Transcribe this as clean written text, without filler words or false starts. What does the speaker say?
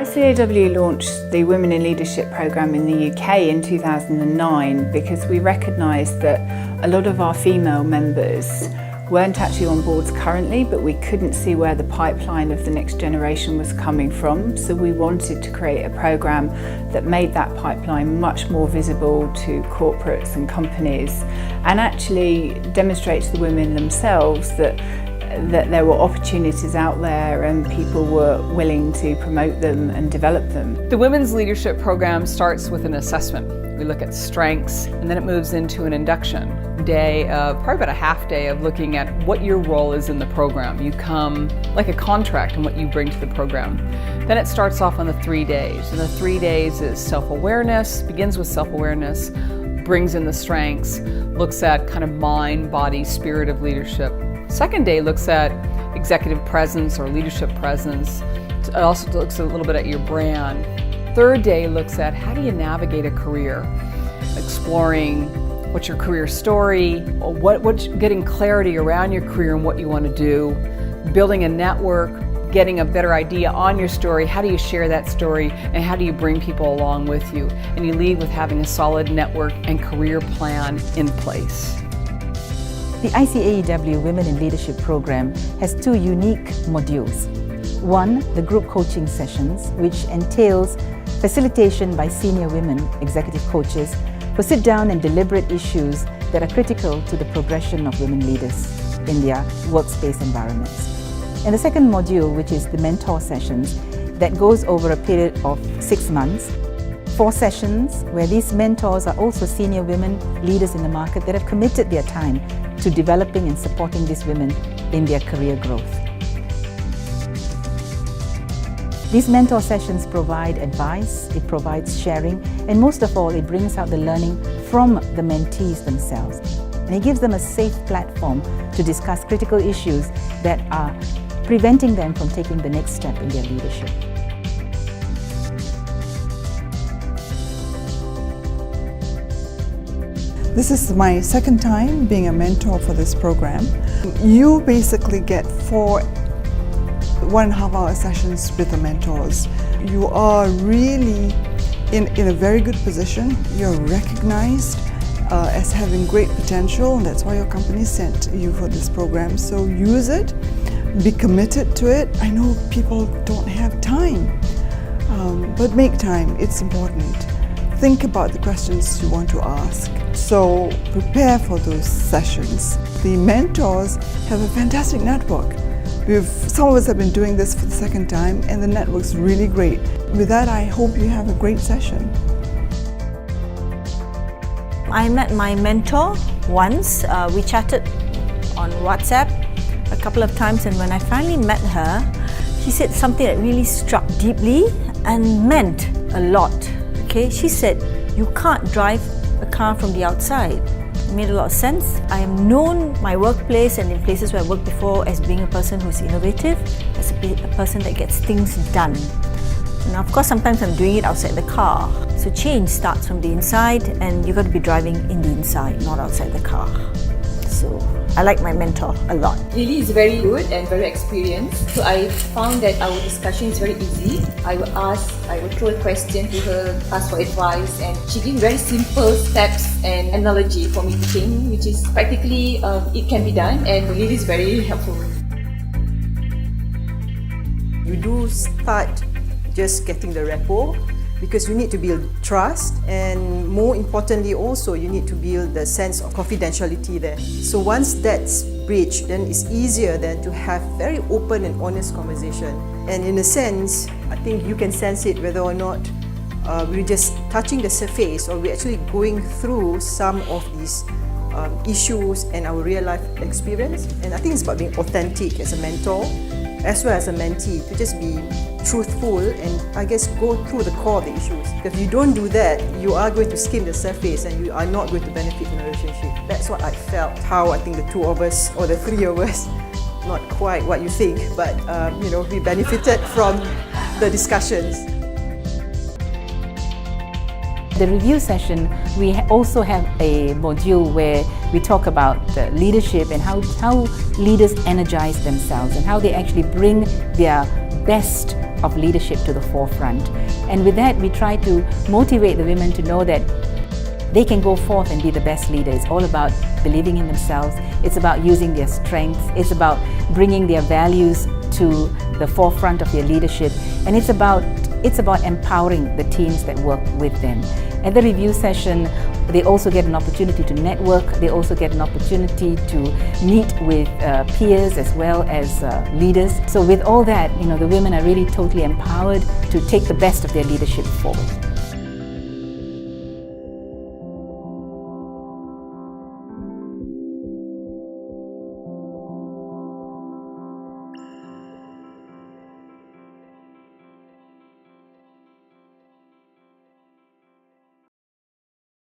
Icaew launched the Women in Leadership programme in the UK in 2009 because we recognised that a lot of our female members weren't actually on boards currently, but we couldn't see where the pipeline of the next generation was coming from. So we wanted to create a programme that made that pipeline much more visible to corporates and companies and actually demonstrate to the women themselves that there were opportunities out there and people were willing to promote them and develop them. The Women's Leadership Program starts with an assessment. We look at strengths and then it moves into an induction day of probably about a half day of looking at what your role is in the program. You come like a contract and what you bring to the program. Then it starts off on the 3 days, and the 3 days is self-awareness, begins with self-awareness, brings in the strengths, looks at kind of mind, body, spirit of leadership. Second day looks at executive presence or leadership presence. It also looks a little bit at your brand. Third day looks at how do you navigate a career, exploring what's your career story, getting clarity around your career and what you want to do, building a network, getting a better idea on your story, how do you share that story, and how do you bring people along with you. And you lead with having a solid network and career plan in place. The Icaew Women in Leadership Program has 2 unique modules. One, the group coaching sessions, which entails facilitation by senior women executive coaches who sit down and deliberate issues that are critical to the progression of women leaders in their workspace environments. And the second module, which is the mentor sessions, that goes over a period of 6 months. 4 sessions where these mentors are also senior women leaders in the market that have committed their time to developing and supporting these women in their career growth. These mentor sessions provide advice, it provides sharing, and most of all, it brings out the learning from the mentees themselves. And it gives them a safe platform to discuss critical issues that are preventing them from taking the next step in their leadership. This is my second time being a mentor for this program. You basically get 4 1.5-hour sessions with the mentors. You are really in a very good position. You're recognized as having great potential, and that's why your company sent you for this program. So use it, be committed to it. I know people don't have time, but make time, it's important. Think about the questions you want to ask. So prepare for those sessions. The mentors have a fantastic network. Some of us have been doing this for the second time and the network's really great. With that, I hope you have a great session. I met my mentor once. We chatted on WhatsApp a couple of times, and when I finally met her, she said something that really struck deeply and meant a lot. Okay, she said, you can't drive a car from the outside. It made a lot of sense. I am known my workplace and in places where I worked before as being a person who's innovative, as a person that gets things done. Now, of course, sometimes I'm doing it outside the car. So change starts from the inside, and you've got to be driving in the inside, not outside the car. So I like my mentor a lot. Lily is very good and very experienced. So I found that our discussion is very easy. I would throw a question to her, ask for advice, and she gives very simple steps and analogy for me to think, which is practically it can be done, and Lily is very helpful. You do start just getting the rapport, because you need to build trust, and more importantly also you need to build the sense of confidentiality there. So once that's bridged, then it's easier then to have very open and honest conversation. And in a sense, I think you can sense it whether or not we're just touching the surface or we're actually going through some of these issues and our real life experience. And I think it's about being authentic as a mentor as well as a mentee, to just be truthful and I guess go through the core of the issues. Because if you don't do that, you are going to skim the surface and you are not going to benefit from the relationship. That's what I felt, how I think the 2 of us or the 3 of us, not quite what you think, but we benefited from the discussions. The review session, we also have a module where we talk about leadership and how leaders energize themselves and how they actually bring their best of leadership to the forefront. And with that, we try to motivate the women to know that they can go forth and be the best leader. It's all about believing in themselves. It's about using their strengths. It's about bringing their values to the forefront of their leadership. And it's about empowering the teams that work with them. At the review session, they also get an opportunity to network. They also get an opportunity to meet with peers as well as leaders. So with all that, the women are really totally empowered to take the best of their leadership forward.